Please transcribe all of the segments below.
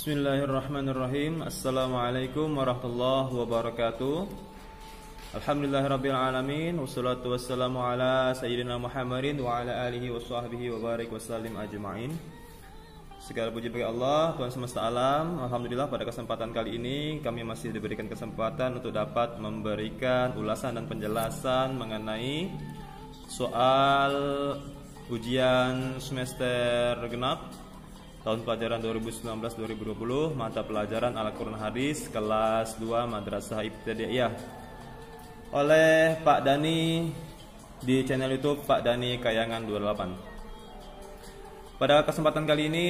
Bismillahirrahmanirrahim. Assalamualaikum warahmatullahi wabarakatuh. Alhamdulillahirabbil alamin, wassalatu wassalamu ala sayyidina Muhammadin wa ala alihi washabbihi wa barik wasallim ajmain. Segala puji bagi Allah, Tuhan semesta alam. Alhamdulillah pada kesempatan kali ini kami masih diberikan kesempatan untuk dapat memberikan ulasan dan penjelasan mengenai soal ujian semester genap tahun pelajaran 2019-2020 mata pelajaran Al-Quran Hadis kelas 2 Madrasah Ibtidaiyah oleh Pak Dani di channel YouTube Pak Dani Kayangan 28. Pada kesempatan kali ini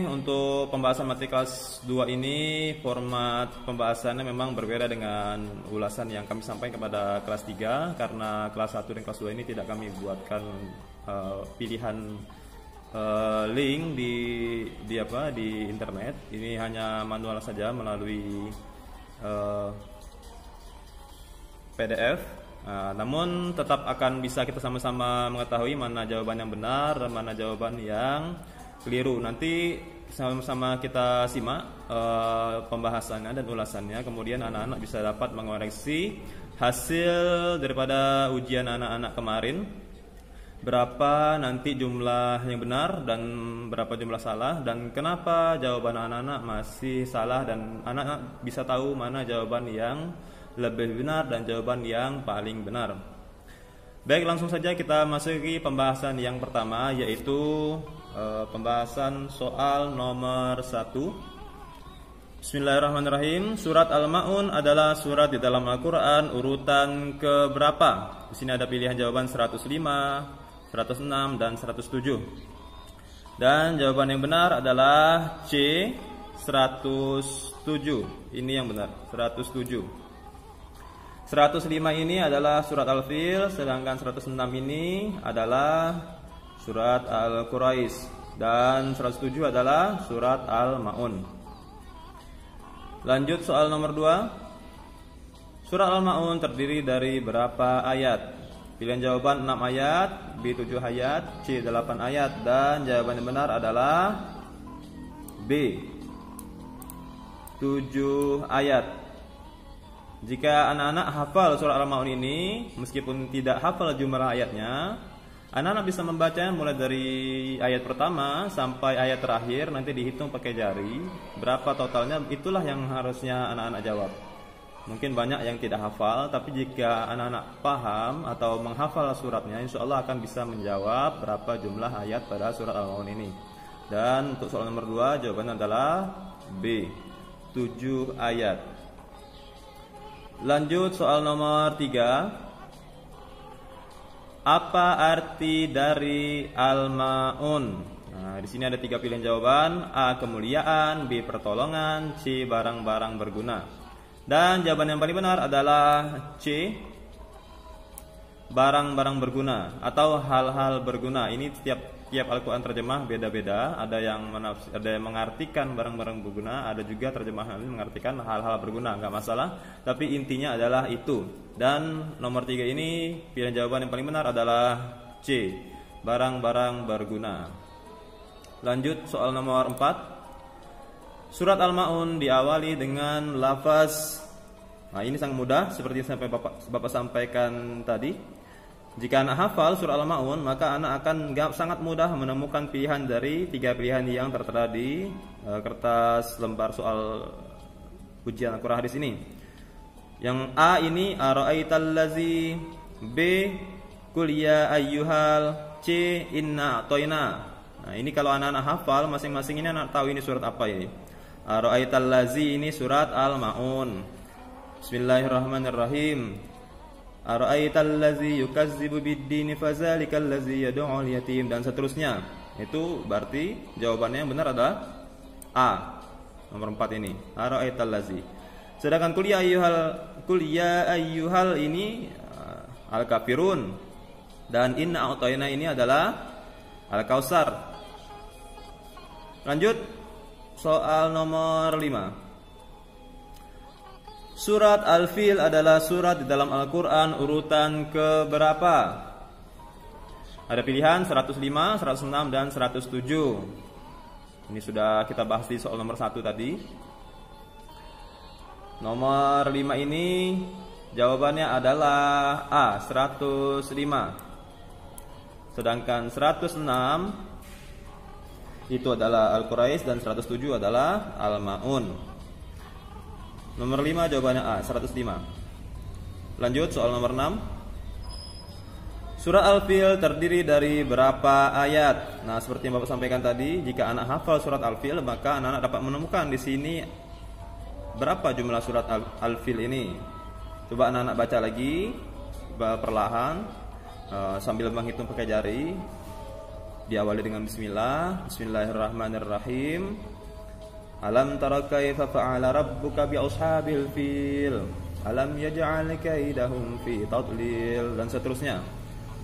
untuk pembahasan materi kelas 2 ini format pembahasannya memang berbeda dengan ulasan yang kami sampaikan kepada kelas 3 karena kelas 1 dan kelas 2 ini tidak kami buatkan pilihan link di internet. Ini hanya manual saja melalui PDF. Namun tetap akan bisa kita sama-sama mengetahui mana jawaban yang benar dan mana jawaban yang keliru. Nanti sama-sama kita simak pembahasannya dan ulasannya. Kemudian anak-anak bisa dapat mengoreksi hasil daripada ujian anak-anak kemarin. Berapa nanti jumlah yang benar dan berapa jumlah salah, dan kenapa jawaban anak-anak masih salah, dan anak-anak bisa tahu mana jawaban yang lebih benar dan jawaban yang paling benar. Baik, langsung saja kita masuki pembahasan yang pertama, yaitu pembahasan soal nomor 1. Bismillahirrahmanirrahim. Surat Al-Ma'un adalah surat di dalam Al-Quran urutan keberapa? Di sini ada pilihan jawaban 105, 106 dan 107. Dan jawaban yang benar adalah C, 107. Ini yang benar, 107. 105 ini adalah surat Al-Fil, sedangkan 106 ini adalah surat Al-Quraish, dan 107 adalah surat Al-Ma'un. Lanjut soal nomor 2. Surat Al-Ma'un terdiri dari berapa ayat? Pilihan jawaban 6 ayat, B 7 ayat, C 8 ayat, dan jawaban yang benar adalah B 7 ayat. Jika anak-anak hafal surah Al-Ma'un ini, meskipun tidak hafal jumlah ayatnya, anak-anak bisa membacanya mulai dari ayat pertama sampai ayat terakhir, nanti dihitung pakai jari berapa totalnya, itulah yang harusnya anak-anak jawab. Mungkin banyak yang tidak hafal, tapi jika anak-anak paham atau menghafal suratnya, insya Allah akan bisa menjawab berapa jumlah ayat pada surat Al-Ma'un ini. Dan untuk soal nomor 2, jawabannya adalah B, 7 ayat. Lanjut soal nomor 3. Apa arti dari Al-Ma'un? Nah, di sini ada 3 pilihan jawaban, A kemuliaan, B pertolongan, C barang-barang berguna. Dan jawaban yang paling benar adalah C, barang-barang berguna atau hal-hal berguna. Ini tiap Al-Quran terjemah beda-beda. Ada yang mengartikan barang-barang berguna, ada juga terjemahan mengartikan hal-hal berguna. Enggak masalah, tapi intinya adalah itu. Dan nomor 3 ini pilihan jawaban yang paling benar adalah C, barang-barang berguna. Lanjut soal nomor 4. Surat Al-Ma'un diawali dengan lafaz. Nah, ini sangat mudah seperti yang Bapak sampaikan tadi. Jika anak hafal surat Al-Ma'un, maka anak akan sangat mudah menemukan pilihan dari 3 pilihan yang tertera di kertas lembar soal ujian Al-Quran Hadis ini. Yang A ini ara'aital lazi, B qul ya ayyuhal, C inna a'toina. Nah, ini kalau anak-anak hafal masing-masing ini anak tahu ini surat apa ini. Ara'aital lazi ini surat Al-Ma'un. Bismillahirrahmanirrahim. Ara'aital lazi yukazzibu bid-dini fazalikal lazi yad'ul yatim, dan seterusnya. Itu berarti jawabannya yang benar adalah A, nomor 4 ini. Ara'aital lazi. Sedangkan qul ya ayyuhal ini Al-Kafirun, dan inna a'tayna ini adalah Al-Kautsar. Lanjut soal nomor 5. Surat Al-Fil adalah surat di dalam Al-Quran urutan keberapa? Ada pilihan 105, 106, dan 107. Ini sudah kita bahas di soal nomor 1 tadi. Nomor 5 ini jawabannya adalah A, 105. Sedangkan 106 itu adalah Al-Quraish dan 107 adalah Al-Maun. Nomor 5 jawabannya A, 105. Lanjut soal nomor 6. Surah Al-Fil terdiri dari berapa ayat? Nah, seperti yang Bapak sampaikan tadi, jika anak hafal surat Al-Fil, maka anak-anak dapat menemukan di sini berapa jumlah surat Al-Fil ini. Coba anak-anak baca lagi perlahan sambil menghitung pakai jari. Diawali dengan bismillah. Bismillahirrahmanirrahim. Alam tara kaifa fa'ala rabbuka bi ashabil fil? Alam yaj'al kaidahum fi tadlil, dan seterusnya.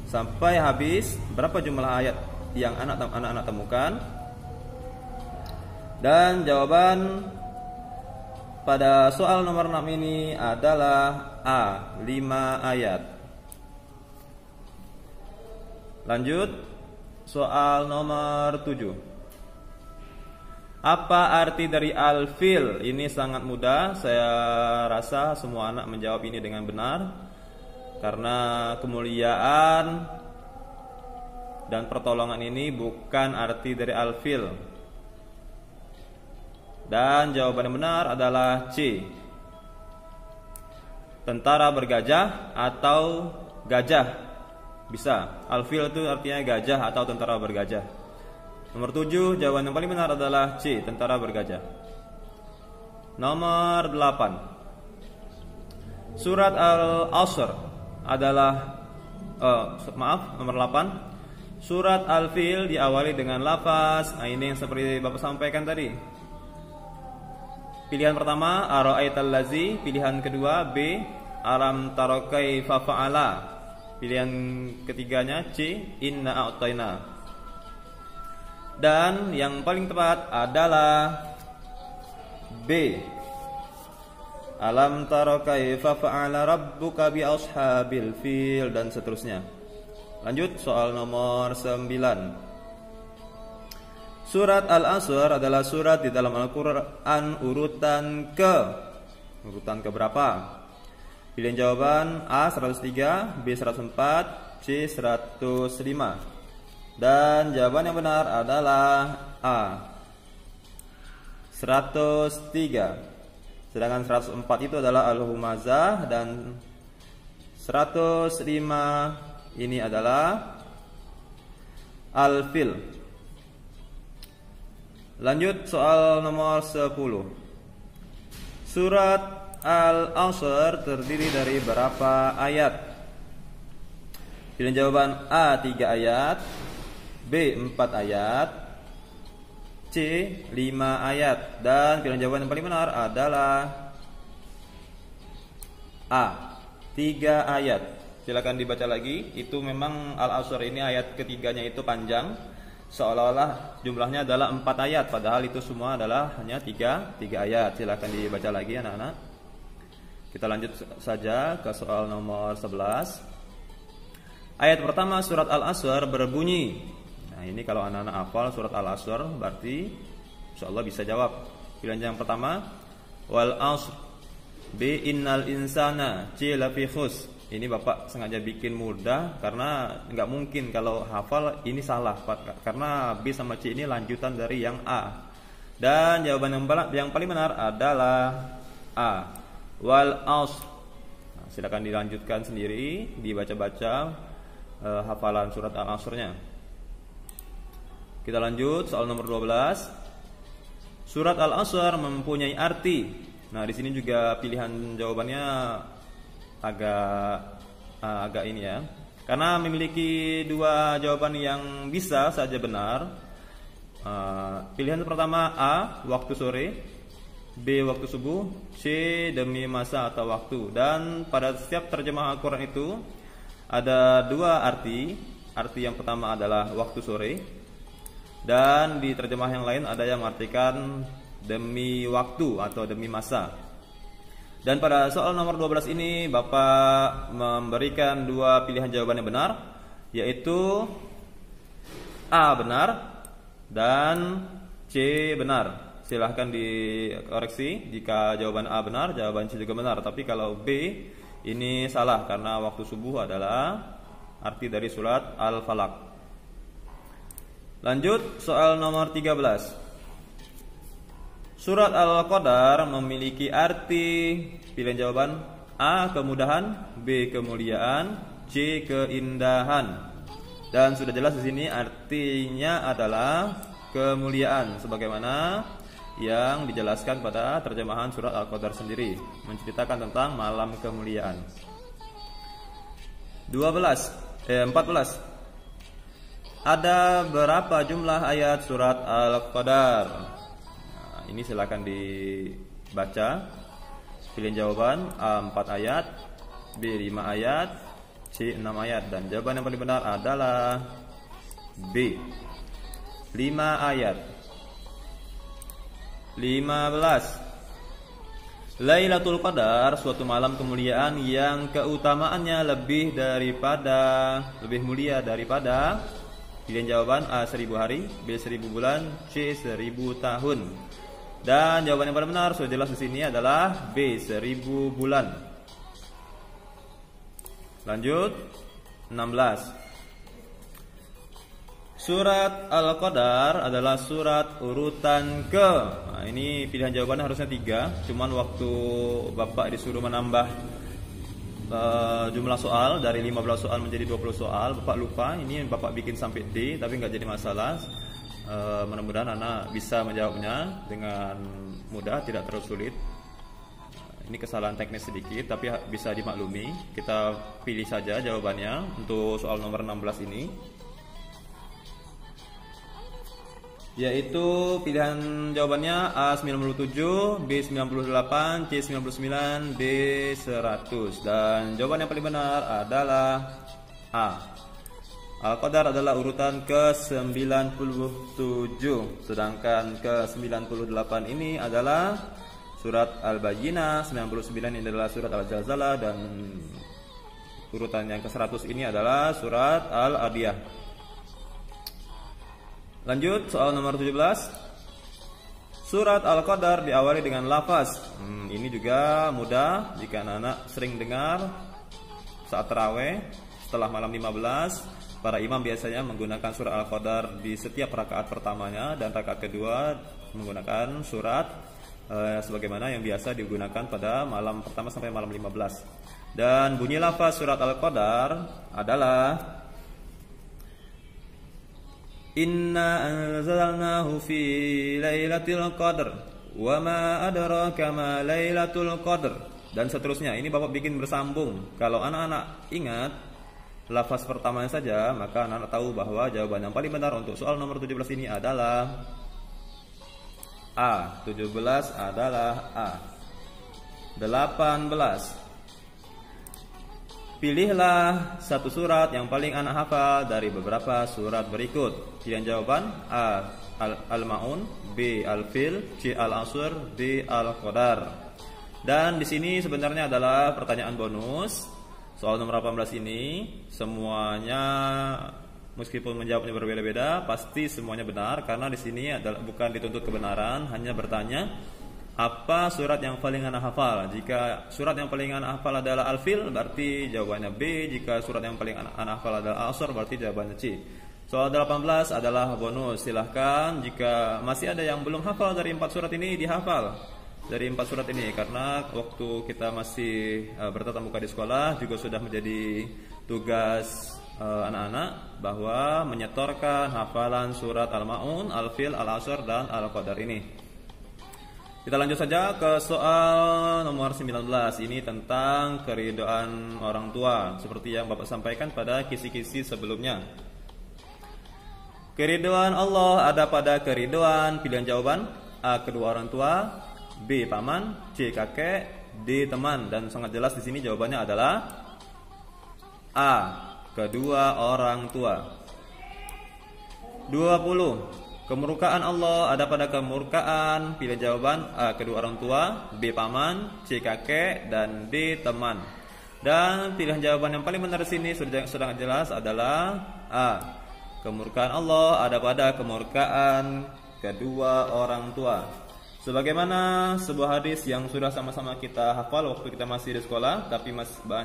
Sampai habis berapa jumlah ayat yang anak-anak temukan. Dan jawaban pada soal nomor 6 ini adalah A, 5 ayat. Lanjut soal nomor 7. Apa arti dari Al-Fil? Ini sangat mudah. Saya rasa semua anak menjawab ini dengan benar. Karena kemuliaan dan pertolongan ini bukan arti dari Al-Fil. Dan jawaban yang benar adalah C, tentara bergajah atau gajah. Bisa, Al-Fil itu artinya gajah atau tentara bergajah. Nomor 7, jawaban yang paling benar adalah C, tentara bergajah. Nomor 8. Surat Al-Asr adalah nomor 8. Surat Al-Fil diawali dengan lafaz. Nah, ini yang seperti Bapak sampaikan tadi. Pilihan pertama ara'aital lazi, pilihan kedua B alam tara kaifa fa'ala, pilihan ketiganya C inna a'tayna. Dan yang paling tepat adalah B, alam tara kaifa fa'ala rabbuka bi ashabil fil, dan seterusnya. Lanjut soal nomor 9. Surat Al-Asr adalah surat di dalam Al-Quran urutan ke berapa? Pilihan jawaban A 103, B 104, C 105. Dan jawaban yang benar adalah A 103. Sedangkan 104 itu adalah Al-Humazah, dan 105 ini adalah Al-Fil. Lanjut soal nomor 10. Surat Al-Asr terdiri dari berapa ayat? Pilihan jawaban A 3 ayat, B 4 ayat, C 5 ayat. Dan pilihan jawaban yang paling benar adalah A 3 ayat. Silakan dibaca lagi. Itu memang Al-Asr ini ayat ketiganya itu panjang, seolah-olah jumlahnya adalah 4 ayat, padahal itu semua adalah hanya 3 ayat. Silakan dibaca lagi anak-anak. Kita lanjut saja ke soal nomor 11. Ayat pertama surat Al-Asr berbunyi. Nah, ini kalau anak-anak hafal surat Al-Asr berarti insyaallah bisa jawab. Pilihan yang pertama wal asr, B innal insana, C lafi khus. Ini Bapak sengaja bikin mudah karena nggak mungkin kalau hafal ini salah, karena B sama C ini lanjutan dari yang A. Dan jawaban yang paling benar adalah A, wal asr. Nah, silakan dilanjutkan sendiri, dibaca-baca hafalan surat Al-Asrnya. Kita lanjut soal nomor 12. Surat Al-Asr mempunyai arti. Nah, di sini juga pilihan jawabannya agak ini ya. Karena memiliki dua jawaban yang bisa saja benar. Pilihan pertama A, waktu sore, B, waktu subuh, C, demi masa atau waktu. Dan pada setiap terjemah Al-Quran itu ada dua arti. Arti yang pertama adalah waktu sore, dan di terjemah yang lain ada yang mengartikan demi waktu atau demi masa. Dan pada soal nomor 12 ini Bapak memberikan dua pilihan jawaban yang benar, yaitu A benar dan C C benar. Silahkan dikoreksi jika jawaban A benar, jawaban C juga benar. Tapi kalau B ini salah karena waktu subuh adalah arti dari surat Al-Falaq. Lanjut soal nomor 13. Surat Al-Qadar memiliki arti pilihan jawaban A kemudahan, B kemuliaan, C keindahan. Dan sudah jelas di sini artinya adalah kemuliaan sebagaimana yang dijelaskan pada terjemahan surat Al-Qadar sendiri, menceritakan tentang malam kemuliaan. 14. Ada berapa jumlah ayat surat Al-Qadar? Nah, ini silakan dibaca. Pilihan jawaban A 4 ayat, B 5 ayat, C 6 ayat, dan jawaban yang paling benar adalah B 5 ayat. 15. Lailatul Qadar suatu malam kemuliaan yang keutamaannya lebih mulia daripada pilihan jawaban A 1000 hari, B 1000 bulan, C 1000 tahun. Dan jawaban yang paling benar sudah jelas di sini adalah B 1000 bulan. Lanjut 16. Surat Al-Qadar adalah surat urutan ke. Nah, ini pilihan jawabannya harusnya 3. Cuman waktu Bapak disuruh menambah jumlah soal dari 15 soal menjadi 20 soal, Bapak lupa. Ini Bapak bikin sampai D, tapi nggak jadi masalah. Mudah-mudahan anak bisa menjawabnya dengan mudah, tidak terlalu sulit. Ini kesalahan teknis sedikit, tapi bisa dimaklumi. Kita pilih saja jawabannya untuk soal nomor 16 ini, yaitu pilihan jawabannya A 97, B 98, C 99, D 100. Dan jawaban yang paling benar adalah A. Al-Qadar adalah urutan ke-97, sedangkan ke-98 ini adalah surat Al-Bayyinah, 99 ini adalah surat Al-Zalzalah, dan urutan yang ke-100 ini adalah surat Al-Adiyah. Lanjut soal nomor 17. Surat Al-Qadar diawali dengan lafaz. Ini juga mudah jika anak-anak sering dengar saat tarawih setelah malam 15. Para imam biasanya menggunakan surat Al-Qadar di setiap rakaat pertamanya, dan rakaat kedua menggunakan surat sebagaimana yang biasa digunakan pada malam pertama sampai malam 15. Dan bunyi lafaz surat Al-Qadar adalah Inna anzalnahu fi lailatul qadr wa ma adraka ma lailatul qadr, dan seterusnya. Ini Bapak bikin bersambung. Kalau anak-anak ingat lafaz pertamanya saja, maka anak-anak tahu bahwa jawaban yang paling benar untuk soal nomor 17 ini adalah A. 17 adalah A. 18. Pilihlah satu surat yang paling anak hafal dari beberapa surat berikut. Pilihan jawaban A. Al-Ma'un, B. Al-Fil, C. Al-Asr, D. Al-Qadar. Dan di sini sebenarnya adalah pertanyaan bonus. Soal nomor 18 ini semuanya, meskipun menjawabnya berbeda-beda, pasti semuanya benar, karena di sini adalah bukan dituntut kebenaran, hanya bertanya apa surat yang paling anak hafal. Jika surat yang paling anak hafal adalah Al-Fil, berarti jawabannya B. Jika surat yang paling anak hafal adalah Al-Asr, berarti jawabannya C. Soal 18 adalah bonus. Silahkan jika masih ada yang belum hafal dari 4 surat ini, dihafal dari 4 surat ini, karena waktu kita masih bertatap muka di sekolah juga sudah menjadi tugas anak-anak bahwa menyetorkan hafalan surat Al-Ma'un, Al-Fil, Al-Asr, dan Al-Qadar ini. Kita lanjut saja ke soal nomor 19. Ini tentang keridhaan orang tua, seperti yang Bapak sampaikan pada kisi-kisi sebelumnya. Keridhaan Allah ada pada keridhaan pilihan jawaban A. kedua orang tua, B. paman, C. kakek, D. teman. Dan sangat jelas di sini jawabannya adalah A. kedua orang tua. 20. Kemurkaan Allah ada pada kemurkaan pilihan jawaban A. kedua orang tua, B. paman, C. kakek, dan D. teman. Dan pilihan jawaban yang paling benar di sini sudah jelas adalah A. Kemurkaan Allah ada pada kemurkaan kedua orang tua. Sebagaimana sebuah hadis yang sudah sama-sama kita hafal waktu kita masih di sekolah, tapi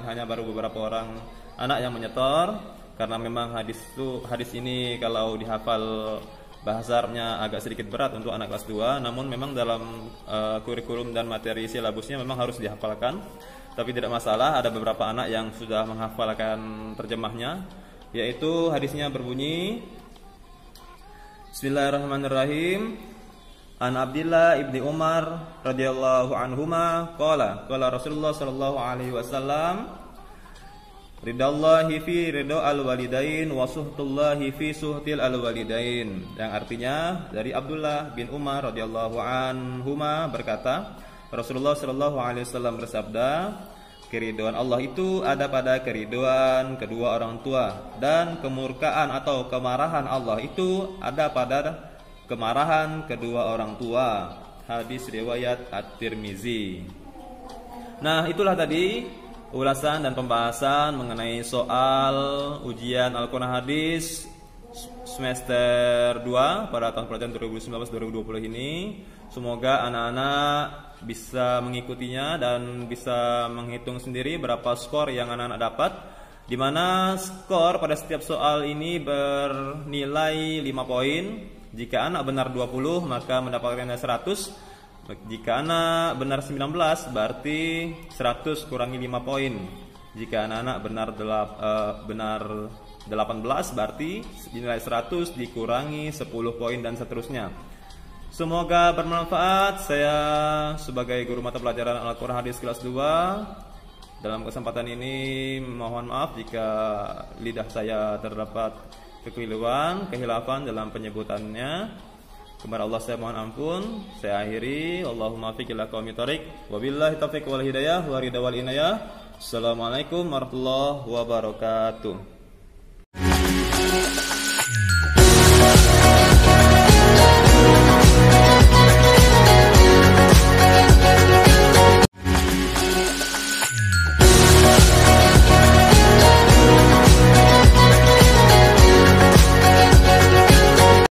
hanya baru beberapa orang anak yang menyetor, karena memang hadis ini kalau dihafal bahasa Arabnya agak sedikit berat untuk anak kelas 2, namun memang dalam kurikulum dan materi silabusnya memang harus dihafalkan. Tapi tidak masalah, ada beberapa anak yang sudah menghafalkan terjemahnya, yaitu hadisnya berbunyi, Bismillahirrahmanirrahim. An Abdillah ibni Umar radhiyallahu anhuma qala Rasulullah sallallahu alaihi wasallam, ridallahi fi ridha al-walidain wa suhtullahi fi suhtil al-walidain. Yang artinya dari Abdullah bin Umar radhiyallahu anhuma berkata, Rasulullah sallallahu alaihi wasallam bersabda, keridhaan Allah itu ada pada keridhaan kedua orang tua, dan kemurkaan atau kemarahan Allah itu ada pada kemarahan kedua orang tua. Hadis riwayat At-Tirmizi. Nah, itulah tadi ulasan dan pembahasan mengenai soal ujian Al-Quran Hadis semester 2 pada tahun pelajaran 2019-2020 ini. Semoga anak-anak bisa mengikutinya dan bisa menghitung sendiri berapa skor yang anak-anak dapat, di mana skor pada setiap soal ini bernilai 5 poin. Jika anak benar 20 maka mendapatkan 100. Jika anak benar 19 berarti 100 kurangi 5 poin. Jika anak-anak benar 18 berarti nilai 100 dikurangi 10 poin dan seterusnya. Semoga bermanfaat. Saya sebagai guru mata pelajaran Al-Quran Hadis kelas 2 dalam kesempatan ini mohon maaf jika lidah saya terdapat kekeliruan, kehilafan dalam penyebutannya. Kepada Allah saya mohon ampun. Saya akhiri, Allahumma fiq ila qaumi thariq, wabillahi taufiq wal hidayah wa ridha wal inayah. Assalamualaikum warahmatullahi wabarakatuh.